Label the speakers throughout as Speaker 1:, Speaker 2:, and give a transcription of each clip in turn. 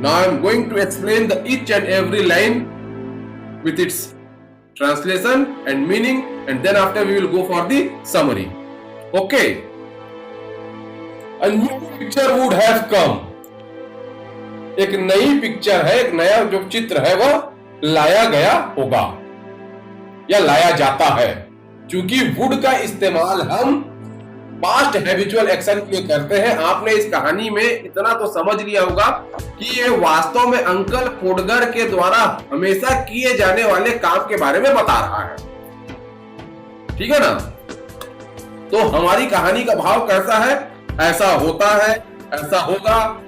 Speaker 1: Now I am going to explain the each and every line with its translation and meaning, and then after we will go for the summary. Okay. A new picture would have come. एक नई picture है, एक नया जो चित्र है वह लाया गया होगा या लाया जाता है। क्योंकि वुड का इस्तेमाल हम पास्ट हैबिचुअल एक्शन के लिए करते हैं। आपने इस कहानी में इतना तो समझ लिया होगा कि ये वास्तव में अंकल पोडगर के द्वारा हमेशा किए जाने वाले काम के बारे में बता रहा है। ठीक है ना? तो हमारी कहानी का भाव कैसा है? ऐसा होता है, ऐसा होगा,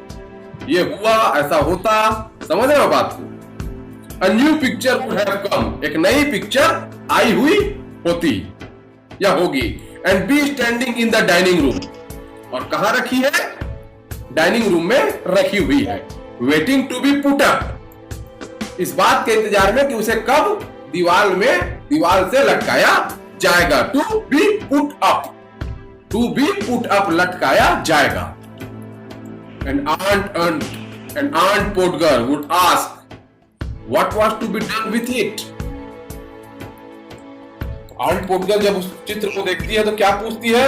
Speaker 1: ये हुआ, ऐसा होता। समझ रहे हो बात को? A new picture would have come. एक नई पिक्चर आई हुई होती या होगी। And be standing in the dining room. और कहां रखी है? डाइनिंग रूम में रखी हुई है। Waiting to be put up. इस बात के इंतजार में कि उसे कब दीवार से लटकाया जाएगा। To be put up. To be put up लटकाया जाएगा। And Aunt Podgar would ask, what was to be done with it? Aunt Podger जब उस चित्र को देखती है तो क्या पूछती है?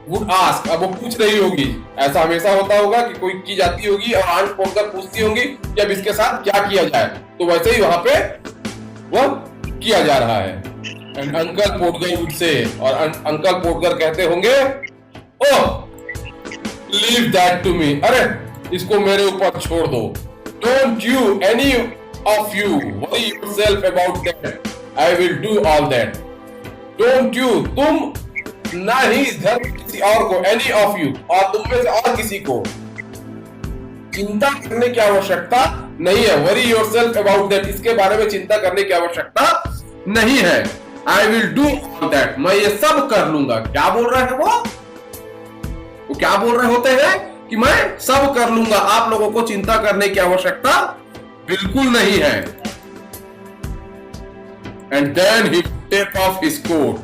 Speaker 1: Would ask. अब वो पूछ रही होगी, ऐसा हमेशा होता होगा कि कोई की जाती होगी और आंट पोडगर पूछती होंगी कि अब इसके साथ क्या किया जाए। तो वैसे ही वहां पे वह किया जा रहा है। And uncle Podger would say, और अंकल पोडगर कहते होंगे, ओह लीव दैट टू मी। अरे इसको मेरे ऊपर छोड़ दो। Don't you any of you worry yourself about that, I will do all that. Don't you, तुम ना ही इस घर में किसी और को, any of you, और तुम में से और किसी को चिंता करने की आवश्यकता नहीं है। Worry yourself about that. इसके बारे में चिंता करने की आवश्यकता नहीं है। I will do all that. मैं ये सब कर लूंगा। क्या बोल रहे हैं वो क्या बोल रहे होते हैं कि मैं सब कर लूंगा, आप लोगों को चिंता करने की आवश्यकता बिल्कुल नहीं है। And then he take off his coat.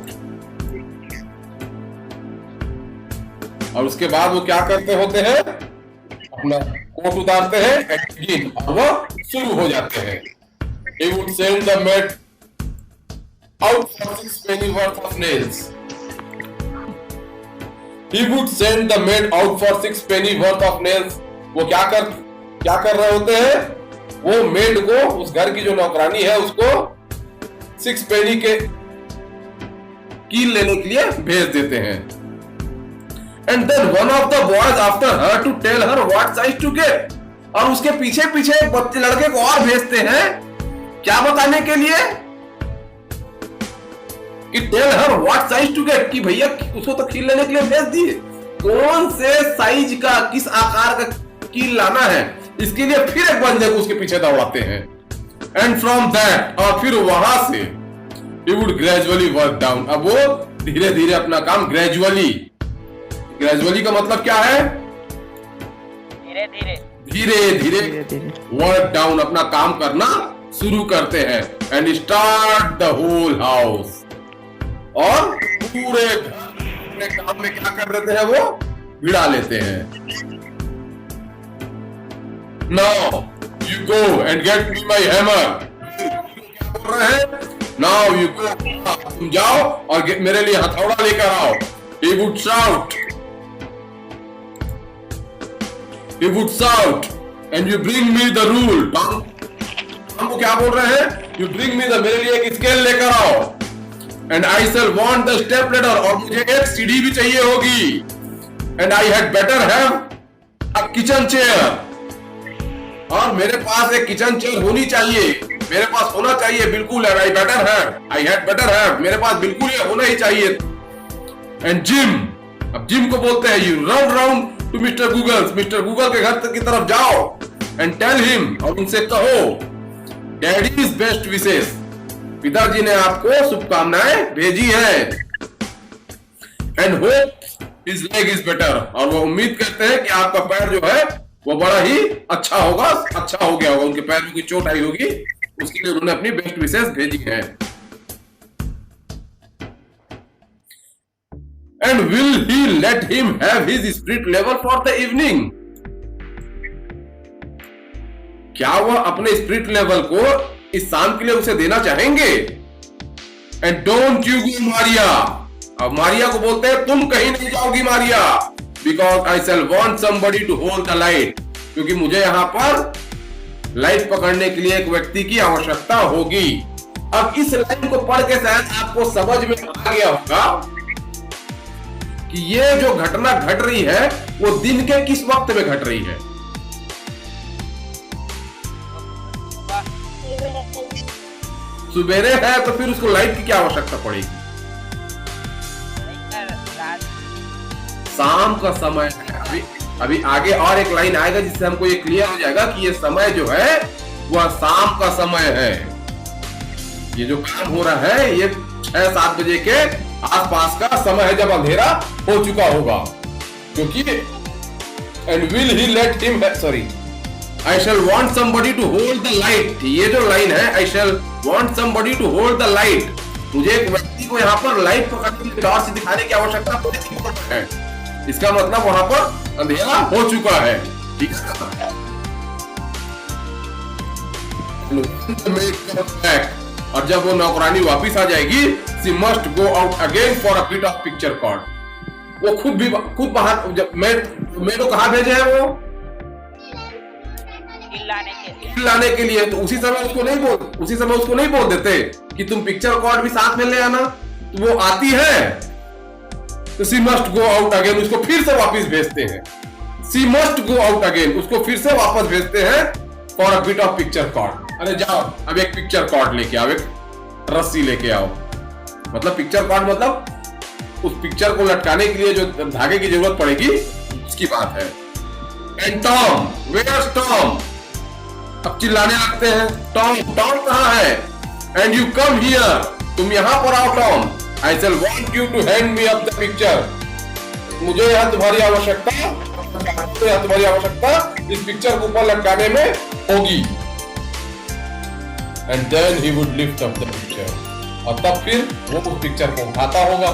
Speaker 1: और उसके बाद वो क्या करते होते हैं? अपना कोट उतारते हैं and begin, और वो शुरू हो जाते हैं। He would send the maid out for 6 penny worth of nails. He would send the maid out for 6 penny worth of nails. वो क्या कर रहे होते हैं? वो मेड को, उस घर की जो नौकरानी है उसको 6 पेनी के कील लेने के लिए भेज देते हैं। And then one of the boys after her to tell her what size to get, और उसके पीछे पीछे एक बच्चे लड़के को और भेजते हैं। क्या बताने के लिए? कि tell her what size to get, कि भैया उसको तो कील लेने के लिए भेज दिए, कौन से साइज का, किस आकार का कील लाना है, इसके लिए फिर एक बंदे को उसके पीछे दौड़ाते हैं। एंड फ्रॉम दैट, और फिर वहां से he would gradually work down. अब वो धीरे धीरे अपना काम ग्रेजुअली का मतलब क्या है? धीरे धीरे वर्क डाउन, अपना काम करना शुरू करते हैं। And start the whole house, और पूरे अपने काम में क्या कर लेते हैं? वो भिड़ा लेते हैं। Now you go and get me my hammer. क्या बोल रहे हैं? Now you go. तुम जाओ और मेरे लिए हथौड़ा लेकर आओ। He would shout. He would shout, and you bring me the rule. हमको क्या बोल रहे हैं? You bring me the, मेरे लिए एक स्केल लेकर आओ। And I shall want the step ladder, और मुझे एक सीढ़ी भी चाहिए होगी। And I had better have a kitchen chair, और मेरे पास एक किचन चेयर होनी चाहिए, मेरे पास होना चाहिए बिल्कुल। I better have, I had better have, मेरे पास बिल्कुल ये होना ही चाहिए। And Jim, अब जिम को बोलते हैं, you run round to Mr. Google, mister Google के घर की तरफ जाओ। And tell him, और उनसे कहो, Daddy's best wishes, पिताजी ने आपको शुभकामनाएं भेजी है। And hope his leg is better, और वो उम्मीद करते हैं कि आपका पैर जो है वो बड़ा ही अच्छा हो गया होगा, उनके पैर में कोई चोट आई होगी, उसके लिए उन्होंने अपनी बेस्ट विशेष भेजी है। And will he let him have his spirit level for the evening? क्या वह अपने स्पिरिट लेवल को इस शाम के लिए उसे देना चाहेंगे? And don't you go Maria. अब मारिया को बोलते हैं तुम कहीं नहीं जाओगी Maria, because I shall want somebody to hold the light, क्योंकि मुझे यहां पर लाइट पकड़ने के लिए एक व्यक्ति की आवश्यकता होगी। अब इस लाइन को पढ़ के शायद आपको समझ में आ गया होगा कि ये जो घटना घट रही है वो दिन के किस वक्त में घट रही है। सुबेरे है तो फिर उसको लाइट की क्या आवश्यकता पड़ेगी? शाम का समय है। अभी आगे और एक लाइन आएगा जिससे हमको ये क्लियर हो जाएगा कि ये समय जो है वह शाम का समय है। ये जो काम हो रहा है ये 6-7 बजे के आसपास का समय है, जब अंधेरा हो चुका होगा। क्योंकि and will he let him, sorry, I shall want somebody to hold the light। ये जो लाइन है I shall want somebody to hold the light, मुझे एक व्यक्ति को यहाँ पर लाइट पकड़ने की टॉर्च दिखाने की आवश्यकता है। इसका मतलब वहां पर अंधेरा हो चुका है, ठीक है। और जब वो नौकरानी वापिस आ जाएगी, she must go out again for a bit of picture card। वो खुद बाहर, जब मैं तो कहाँ भेजे है वो लाने के लिए, तो उसी समय उसको नहीं बोल देते कि तुम पिक्चर कॉर्ड भी साथ में ले आना। तो वो आती है तो she must go out again, उसको फिर से वापस भेजते हैं। She must go out again, उसको फिर से वापस भेजते हैं for a bit of picture cord. अरे जाओ अब एक पिक्चर कॉर्ड लेके आओ, एक रस्सी लेके आओ। मतलब पिक्चर कॉर्ड मतलब उस पिक्चर को लटकाने के लिए जो धागे की जरूरत पड़ेगी उसकी बात है। And Tom, where's Tom? अब चिल्लाने लगते हैं, टॉम कहाँ है? एंड यू कम हियर, तुम यहाँ पर आओ Tom. I shall want you to hand me up the picture, मुझे यहाँ तुम्हारी आवश्यकता इस पिक्चर को ऊपर लटकाने में होगी। And then he would lift up the picture, और तब फिर वो उस पिक्चर को उठाता होगा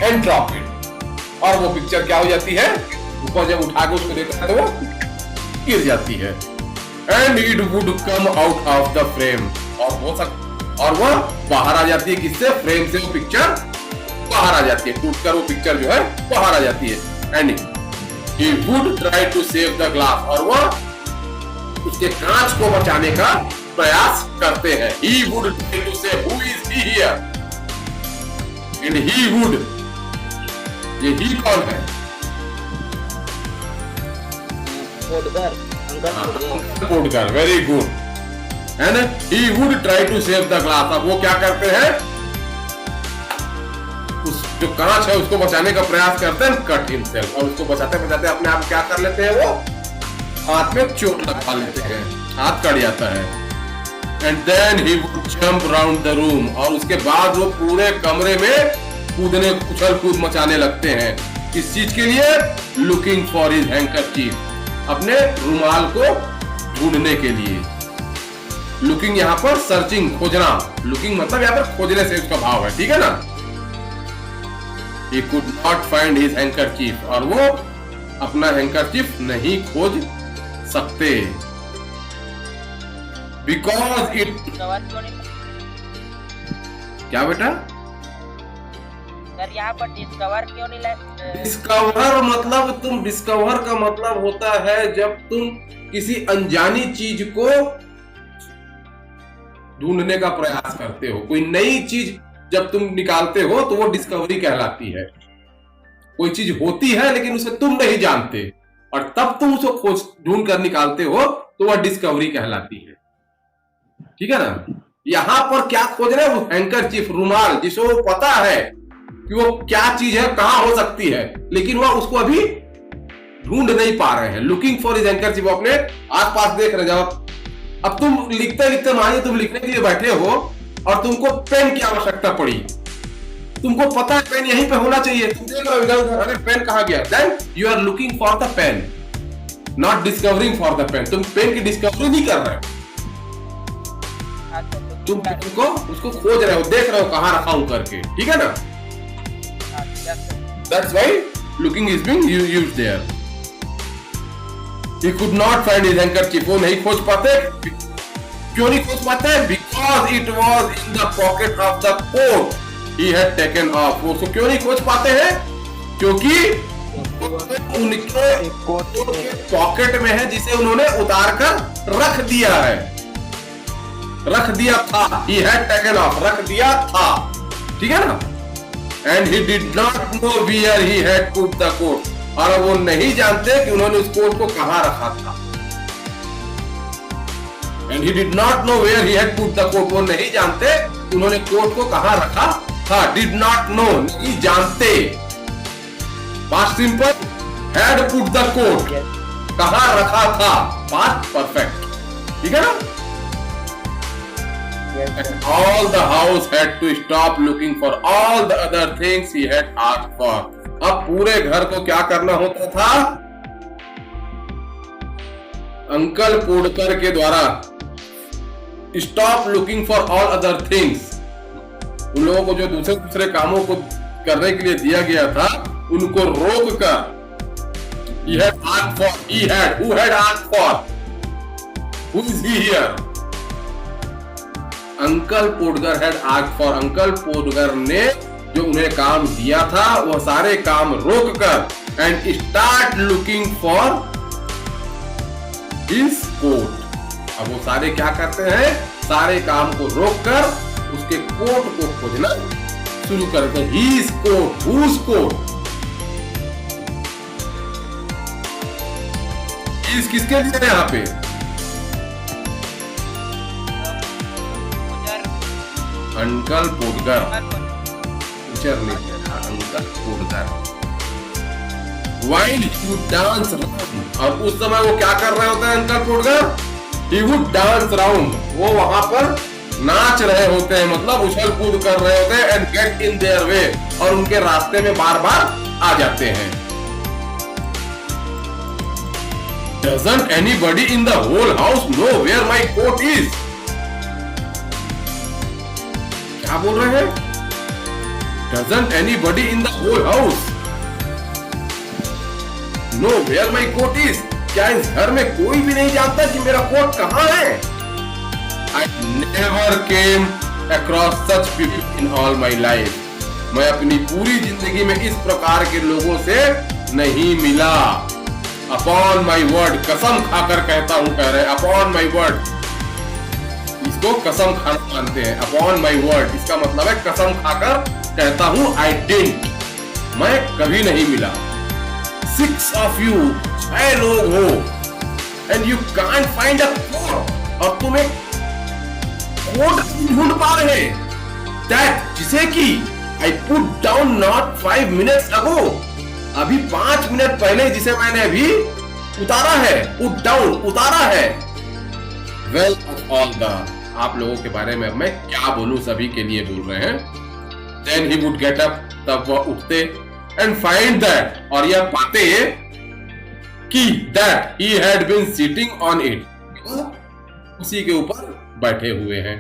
Speaker 1: एंड ड्रॉप इट, और वो पिक्चर क्या हो जाती है, ऊपर जब उठा के उसको देखता है तो वो गिर जाती है। And it would come out of the frame, और वह बाहर आ जाती है। किससे? फ्रेम से वो पिक्चर बाहर आ जाती है, टूटकर वो पिक्चर जो है बाहर आ जाती है। And he would try to save the glass, और वह उसके कांच को बचाने का प्रयास करते हैं। He would try to save, who is he here? And he would, ये ही कौन है? Kodkar, very good. है ना? He would try to save the glass। अब वो क्या करते हैं? उस जो कांच है उसको बचाने का प्रयास करते हैं, कट हिमसेल्फ, और उसको बचाते बचाते अपने आप क्या कर लेते हैं, वो हाथ में चोट लगा लेते हैं, हाथ कट जाता है। And then he would jump round the room, और उसके बाद वो पूरे कमरे में कूदने, उछल कूद मचाने लगते हैं। किस चीज के लिए? लुकिंग फॉर हिज हैंकरचीफ, अपने रुमाल को ढूंढने के लिए। लुकिंग यहाँ पर सर्चिंग, खोजना। लुकिंग मतलब यहाँ पर खोजने से उसका भाव है, ठीक है ना। He could not find his handkerchief, और वो अपना हैंकरचीफ नहीं खोज सकते, बिकॉज इट, क्या बेटा?
Speaker 2: यहाँ पर डिस्कवर क्यों नहीं लाए?
Speaker 1: डिस्कवर मतलब, तुम डिस्कवर का मतलब होता है जब तुम किसी अनजानी चीज को ढूंढने का प्रयास करते हो। कोई नई चीज जब तुम निकालते हो तो वो डिस्कवरी कहलाती है। कोई चीज होती है लेकिन उसे तुम नहीं जानते, और तब तुम उसको खोज ढूंढ कर निकालते हो तो वह डिस्कवरी कहलाती है, ठीक है ना। यहां पर क्या खोज रहे हैं? वो हैंकरचीफ, रुमाल, जिसको पता है कि वो क्या चीज है, कहां हो सकती है, लेकिन वह उसको अभी ढूंढ नहीं पा रहे हैं। लुकिंग फॉर हिज हैंकरचीफ, अपने आसपास देख रहे हैं। अब तुम लिखते लिखते, मानिए तुम लिखने के लिए बैठे हो और तुमको पेन की आवश्यकता पड़ी, तुमको पता है पेन यहीं पे होना चाहिए, तुम देख रहे हो इधर, अरे पेन कहां गया? Then you are looking for the pen, not discovering for the pen. तुम पेन की डिस्कवरी नहीं कर रहे हो, तुम पेन को उसको खोज रहे हो, देख रहे हो कहां रखा हूं करके, ठीक है ना। That's why looking is being used there. He could not find his handkerchief. वो नहीं खोज पाते. क्यों नहीं खोज पाते? Because it was in the pocket of the coat he had taken off. वो उसको क्यों नहीं खोज पाते हैं? क्योंकि उनके पॉकेट में है जिसे उन्होंने उतार कर रख दिया है. रख दिया था. He had taken off. रख दिया था. ठीक है ना? And he did not know where he had put the coat. और वो नहीं जानते कि उन्होंने उस कोट को कहां रखा था. And he did not know where he had put the coat. वो नहीं जानते उन्होंने कोट को कहां रखा था. Did not know. नहीं जानते. Past simple. Had put the coat. कहां रखा था. Past perfect. ठीक है ना? And all the house had to stop looking for all the other things he had asked for. अब पूरे घर को क्या करना होता था? अंकल पोड़कर के द्वारा stop looking for all other things. उन लोगों को जो दूसरे दूसरे कामों को करने के लिए दिया गया था उनको रोक कर he had asked for. Who had asked for? Who is he here? Uncle Podger had asked for. Uncle Podger ने जो उन्हें काम दिया था वह सारे काम रोक कर and start looking for his coat. अब वो सारे क्या करते हैं? सारे काम को रोक कर उसके कोट को खोजना शुरू करते हैं. His coat. Whose coat? His किसके लिए यहाँ पे? Uncle Podger. Uncle Podger. While he would dance around. और उस समय वो क्या कर रहे होते हैं uncle पोडगर? He would dance around. वो वहां पर नाच रहे होते हैं, मतलब उछल कूद कर रहे होते हैं. And get in their way. और उनके रास्ते में बार बार आ जाते हैं. Doesn't anybody in the whole house know where my coat is? क्या बोल रहे हैं? Doesn't anybody in the whole house know where my coat is? क्या इस घर में कोई भी नहीं जानता कि मेरा कोट कहाँ है? I never came across such people in all my life. मैं अपनी पूरी जिंदगी में इस प्रकार के लोगों से नहीं मिला. Upon my word. कसम खाकर कहता हूं, कह रहे upon my word. इसको कसम खाना मानते हैं. Upon my word इसका मतलब है कसम खाकर कहता हूं. I didn't. मैं कभी नहीं मिला. 6 of you. 6 लोग हो. And you can't find a coat. और तुम एक कोट ढूंढ पा रहे. That जिसे कि I put down not 5 minutes ago. अभी 5 मिनट पहले जिसे मैंने अभी उतारा है. Put down उतारा है. Well of all the. आप लोगों के बारे में अब मैं क्या बोलूं, सभी के लिए बोल रहे हैं. Then he would get up. तब वह उठते and find that. और यह पाते कि that he had been sitting on it. उसी के ऊपर बैठे हुए हैं.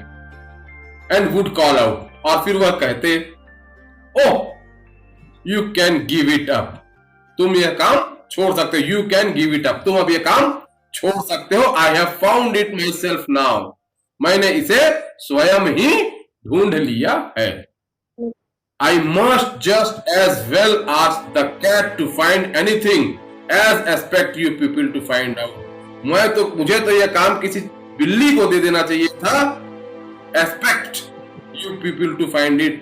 Speaker 1: And would call out. और फिर वह कहते, oh you can give it up. तुम यह काम छोड़ सकते हो. You can give it up. तुम अब यह काम छोड़ सकते हो. I have found it myself now. मैंने इसे स्वयं ही ढूंढ लिया है. I must just as well ask the cat to find anything as expect you people to find out. मुझे तो यह काम किसी बिल्ली को दे देना चाहिए था. Expect you people to find it.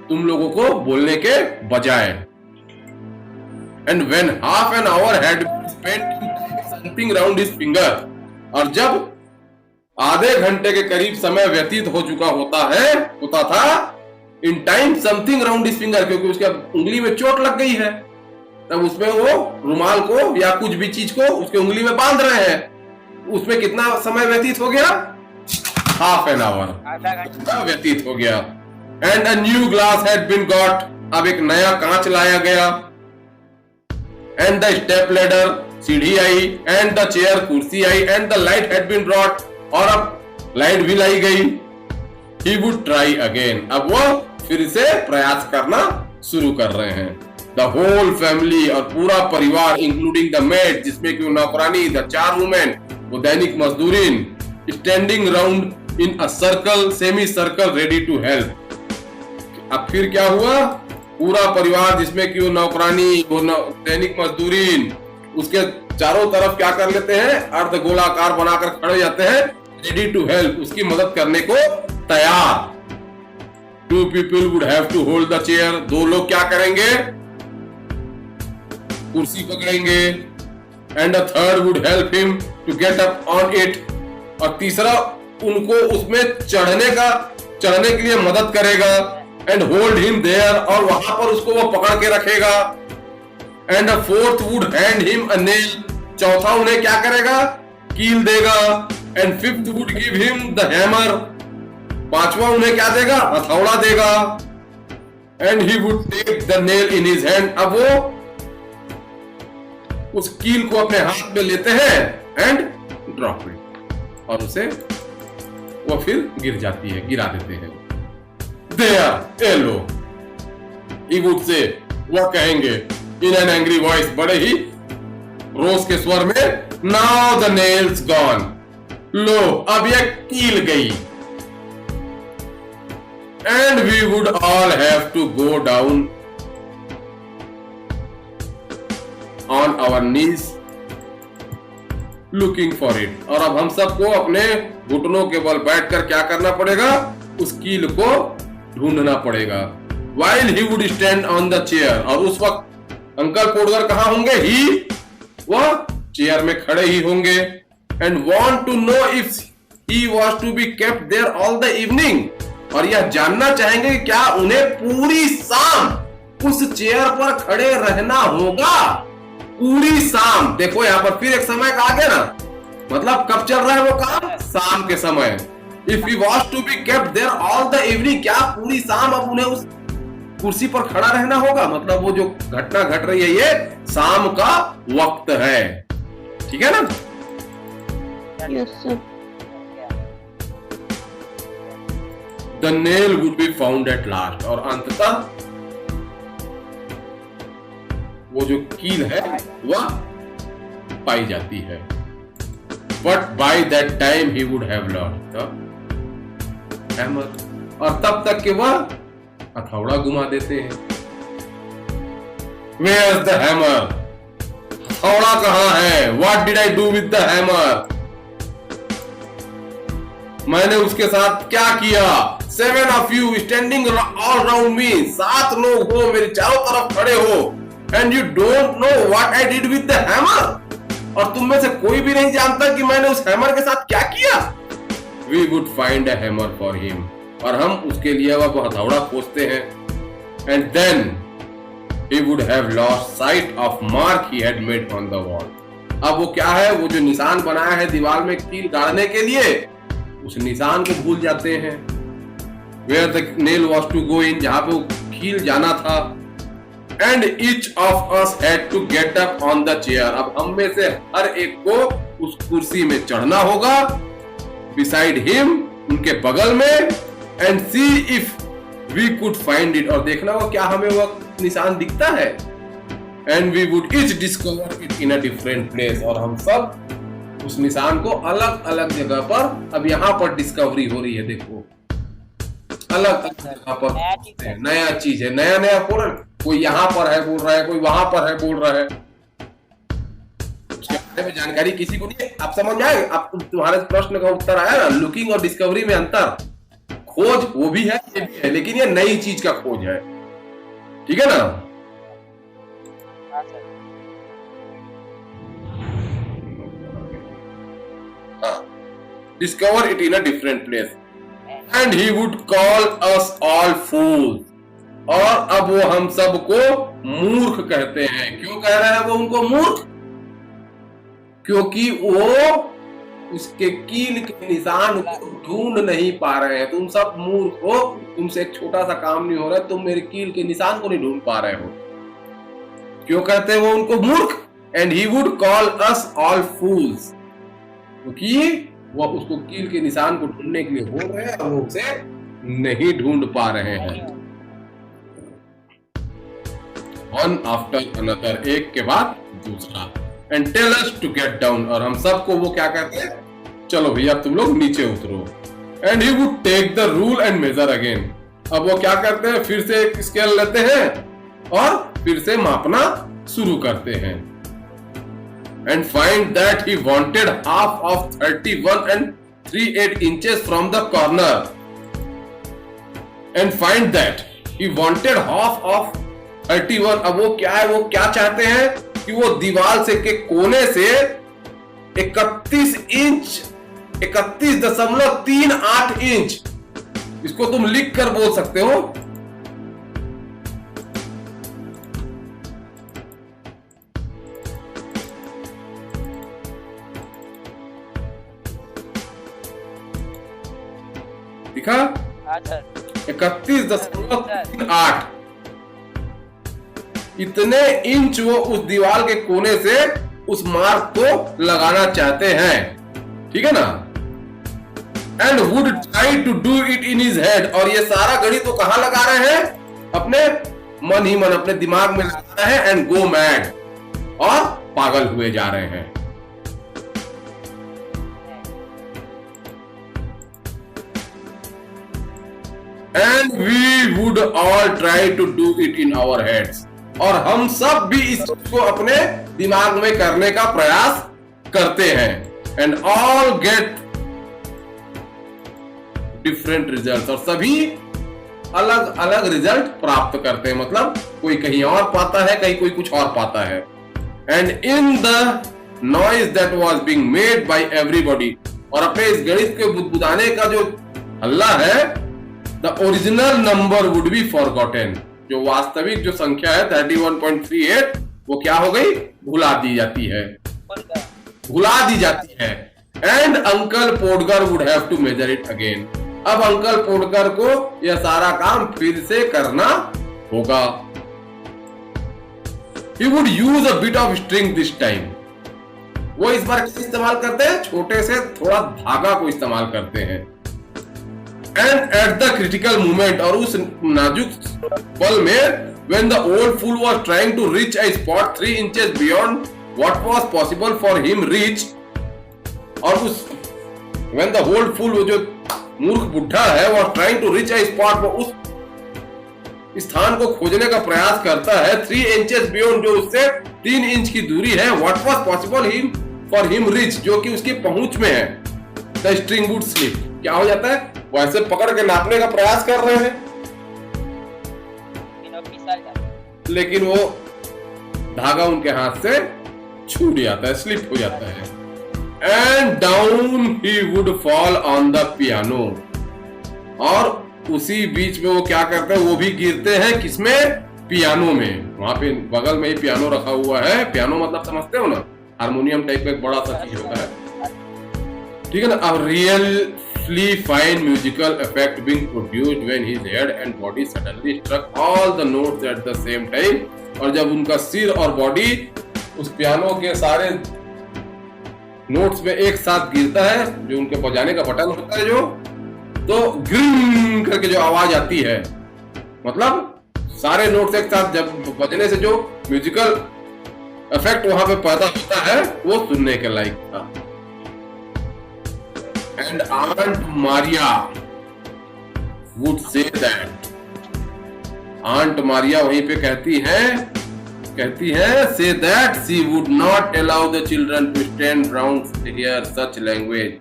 Speaker 1: तुम लोगों को बोलने के बजाय. And when half an hour had been spent something round his finger. और जब आधे घंटे के करीब समय व्यतीत हो चुका होता था. In time something round his finger. क्योंकि उसके उंगली में चोट लग गई है. तब उसमें वो रुमाल को या कुछ भी चीज को उसके उंगली में बांध रहे हैं. उसमें कितना समय व्यतीत हो गया? हाफ एन आवर व्यतीत हो गया. And a new glass had been got. अब एक नया कांच लाया गया. एंड द स्टेप लेडर सीढ़ी आई. एंड द चेयर कुर्सी आई. And the light had been brought. और अब लाइट भी लाई गई. He would try again. अब वो फिर से प्रयास करना शुरू कर रहे हैं. द होल फैमिली, और पूरा परिवार इंक्लूडिंग द मेड, जिसमें कि नौकरानी, द 4 वुमेन, वो दैनिक मजदूरीन, standing round in a circle, semi circle, ready to help. अब फिर क्या हुआ, पूरा परिवार जिसमें कि वो नौकरानी, वो दैनिक मजदूरीन, उसके चारों तरफ क्या कर लेते हैं, अर्ध गोलाकार बनाकर खड़े जाते हैं, रेडी टू हेल्प, उसकी मदद करने को तैयार। 2 people would have to hold the chair, 2 लोग क्या करेंगे, कुर्सी पकड़ेंगे, and a third would help him to get up on it, और तीसरा उनको उसमें चढ़ने के लिए मदद करेगा, and hold him there, और वहां पर उसको वो पकड़ के रखेगा, and a fourth would hand him a nail, चौथा उन्हें क्या करेगा, कील देगा, and fifth would give him the hammer, पांचवा उन्हें क्या देगा, हथौड़ा देगा, and he would take the nail in his hand, अब वो उस कील को अपने हाथ में लेते हैं and drop it, और उसे वो फिर गिर जाती है, गिरा देते हैं। There, A low, he would say, वह कहेंगे in an angry voice, बड़े ही रोष के स्वर में, now the nails gone, लो अब यह कील गई, and we would all have to go down on our knees looking for it, और अब हम सबको अपने घुटनों के बल बैठकर क्या करना पड़ेगा, उस कील को ढूंढना पड़ेगा। while he would stand on the chair, और उस वक्त अंकल पोडगर कहां होंगे, वह चेयर में खड़े ही होंगे, and want to know if he was to be kept there all the evening, और यह जानना चाहेंगे कि क्या उन्हें पूरी शाम उस चेयर पर खड़े रहना होगा, पूरी शाम। देखो यहाँ पर फिर एक समय का आ गया ना, मतलब कब चल रहा है वो काम, शाम के समय। If he was to be kept there all the evening, क्या पूरी शाम अब उन्हें उस कुर्सी पर खड़ा रहना होगा, मतलब वो जो घटना घट रही है ये शाम का वक्त है, ठीक है ना।
Speaker 3: Yes, sir.
Speaker 1: The nail would be found at last, और अंततः वो जो कील है वह पाई जाती है। But by that time he would have lost the hammer, और तब तक के वह हथौड़ा गुमा देते हैं। Where's the hammer? हथौड़ा कहाँ है? What did I do with the hammer? मैंने उसके साथ क्या किया? 7 of you standing all around me, 7 लोग हो मेरे चारों तरफ खड़े हो, and you don't know what I did with the hammer, और तुम में से कोई भी नहीं जानता कि मैंने उस हैमर के साथ क्या किया। We would find a hammer for him, और हम उसके लिए वह हथौड़ा खोजते हैं, and then he would have lost sight of mark he had made on the wall। अब वो क्या है, वो जो निशान बनाया है दीवार में कील गाड़ने के लिए, उस निशान को भूल जाते हैं। Where the nail was to go in, जहां पे वो कील जाना था, and each of us had to get up on the chair, अब हम में से हर एक को उस कुर्सी में चढ़ना होगा, beside him, उनके बगल में, and see if we could find it, और देखना होगा क्या हमें वह निशान दिखता है, and we would each discover it in a different place, और हम सब उस निशान को अलग अलग जगह पर, अब यहाँ पर डिस्कवरी हो रही है, देखो अलग अलग जगह पर नया चीज है, नया नया बोल रहा है, कोई यहाँ पर है बोल रहा है, कोई वहां पर है बोल रहा है, उसके बारे में जानकारी किसी को नहीं है। आप समझ आए, आप तुम्हारे प्रश्न का उत्तर आया ना, लुकिंग और डिस्कवरी में अंतर, खोज वो भी है ये भी है, लेकिन ये नई चीज का खोज है, ठीक है ना।
Speaker 2: हाँ sir.
Speaker 1: Discover it in a different place, and he would call us all fools, और अब वो हम सबको मूर्ख कहते हैं। क्यों कह रहे हैं वो उनको मूर्ख? क्योंकि वो उसके कील के निशान को ढूंढ नहीं पा रहे हैं। तुम सब मूर्ख हो, तुमसे एक छोटा सा काम नहीं हो रहा है, तुम मेरे कील के निशान को नहीं ढूंढ पा रहे हो। क्यों कहते हैं वो उनको मूर्ख? And he would call us all fools, क्योंकि वो उसको कील के निशान को ढूंढने के लिए बोल रहे हैं और वो उसे नहीं ढूंढ पा रहे हैं। वन आफ्टर अनदर, एक के बाद दूसरा, and tell us to get down, और हम सबको वो क्या कहते हैं, चलो भैया तुम लोग नीचे उतरो। And he would take the rule and measure again, अब वो क्या करते हैं, फिर से एक स्केल लेते हैं और फिर से मापना शुरू करते हैं। And find that he wanted half of 31 and 3/8 inches from the corner, and find that he wanted half of 31, अब वो क्या है, वो क्या चाहते हैं कि वो दीवार से के कोने से 31 इंच, 31.38 इंच, इसको तुम लिख कर बोल सकते हो, दिखा,
Speaker 2: हाँ सर।
Speaker 1: 31.38 इतने इंच वो उस दीवार के कोने से उस मार्क को लगाना चाहते हैं, ठीक है ना। And would try to do it in his head, और ये सारा गणित तो कहां लगा रहे हैं, अपने मन ही मन, अपने दिमाग में लगा रहे हैं। एंड गो मैड, और पागल हुए जा रहे हैं। And we would all try to do it in our heads, और हम सब भी इसको अपने दिमाग में करने का प्रयास करते हैं। And all get different result, और सभी अलग अलग रिजल्ट प्राप्त करते हैं, मतलब कोई कहीं और पाता है, कहीं कोई कुछ और पाता है। And in the noise that was being made by everybody, और अपने इस गणित के बुदबुदाने का जो हल्ला है, the original number would be forgotten, जो वास्तविक जो संख्या है 31.38 वो क्या हो गई, भुला दी जाती है, भुला दी जाती है। And uncle Podger would have to measure it again, अब अंकल पोडकर को यह सारा काम फिर से करना होगा। He would use a bit of string this time, वो इस बार इस्तेमाल करते हैं, छोटे से थोड़ा धागा को इस्तेमाल करते हैं। And at the critical moment, और उस नाजुक पल में, when the old fool was trying to reach a spot 3 inches beyond what was possible for him reach, और उस when the old fool, वो जो मूर्ख बुढ़ा है, वो trying to reach a spot, वो उस स्थान को खोजने का प्रयास करता है 3 inches beyond, जो उससे 3 इंच की दूरी है, what was possible for him reach, जो कि उसकी पहुंच में है। The string would slip, क्या हो जाता है, वो ऐसे पकड़ के नापने का प्रयास कर रहे हैं, लेकिन वो धागा उनके हाथ से छूट जाता है, स्लिप हो जाता है। And down he would fall on the piano, और उसी बीच में वो क्या करते हैं, वो भी गिरते हैं, किसमें, पियानो में। वहां पे बगल में ही पियानो रखा हुआ है, पियानो मतलब समझते हो ना, हारमोनियम टाइप का एक बड़ा सा चीज होता है, ठीक है ना। अब really fine musical effect being produced when his head and body suddenly struck all the notes at the same time, और जब उनका सिर और बॉडी उस पियानो के सारे नोट्स में एक साथ गिरता है, जो उनके बजाने का बटन होता है जो, तो ग्रिंग करके जो आवाज आती है, मतलब सारे नोट्स एक साथ जब बजने से जो म्यूजिकल इफेक्ट वहां पे पैदा होता है, वो सुनने के लायक था। And aunt Maria would say that, aunt Maria वहीं पे कहती है say that she would not allow the children to stand round hear such language,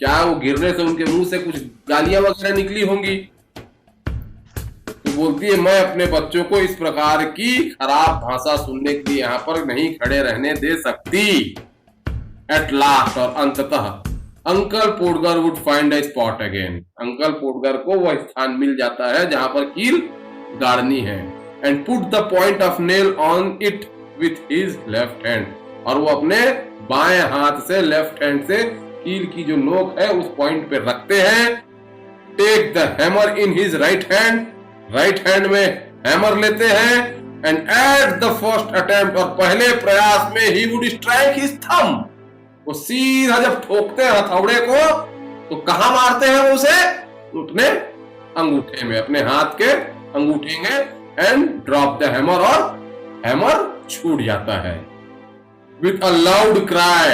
Speaker 1: क्या वो गिरने से उनके मुंह से कुछ गालियां वगैरह निकली होंगी, तो बोलती है मैं अपने बच्चों को इस प्रकार की खराब भाषा सुनने के लिए यहाँ पर नहीं खड़े रहने दे सकती। एट लास्ट, और अंततः, uncle Podger would find a spot again, uncle Podger को वह स्थान मिल जाता है जहां पर कील गाड़नी है। And put the point of nail on it with his left hand, और वो अपने बाएं हाथ से, लेफ्ट हैंड से कील की जो नोक है उस पॉइंट पे रखते हैं। Take the hammer in his right hand, right hand में हैमर लेते हैं। And at the first attempt, और पहले प्रयास में, he would strike his thumb, वो सीधा जब ठोकते हैं हथौड़े को, तो कहां मारते हैं वो उसे, अपने अंगूठे में, अपने हाथ के अंगूठे में। एंड ड्रॉप द हैमर, और हैमर छूट जाता है। विथ अ लाउड क्राई,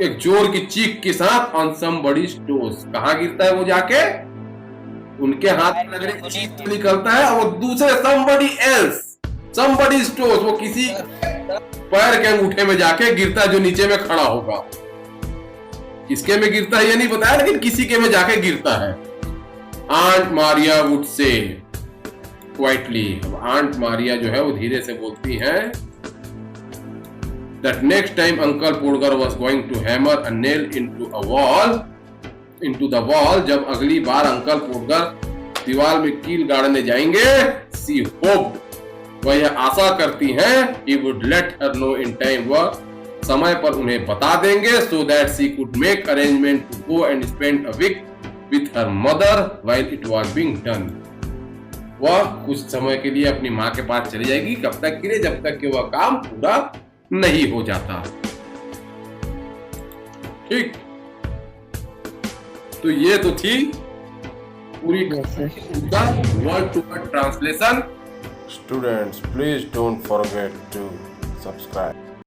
Speaker 1: एक जोर की चीख के साथ, ऑन समबडीज टोस, कहां गिरता है वो जाके? उनके हाथ में लग रही चीज तो निकलता है और वो दूसरे somebody else, somebody's toes, वो किसी पैर के अंगूठे में जाके गिरता है जो नीचे में खड़ा होगा। किसके में गिरता है ये नहीं बताया, लेकिन किसी के में जाके गिरता है। Aunt Maria would say quietly, aunt Maria जो है वो धीरे से बोलती हैं, that next time Uncle Podgar was going to hammer a nail into the wall, जब अगली बार अंकल पोडगर दीवार में कील गाड़ने जाएंगे, she hoped, वह यह आशा करती हैं, he would let her know in time, वह समय पर उन्हें बता देंगे, so that she could make arrangement to go and spend a week with her mother while it was being done. वह कुछ समय के लिए अपनी माँ के पास चली जाएगी, कब तक के लिए? जब तक कि वह काम पूरा नहीं हो जाता। ठीक, तो ये तो थी पूरी word to word translation.
Speaker 4: Students, please don't forget to subscribe.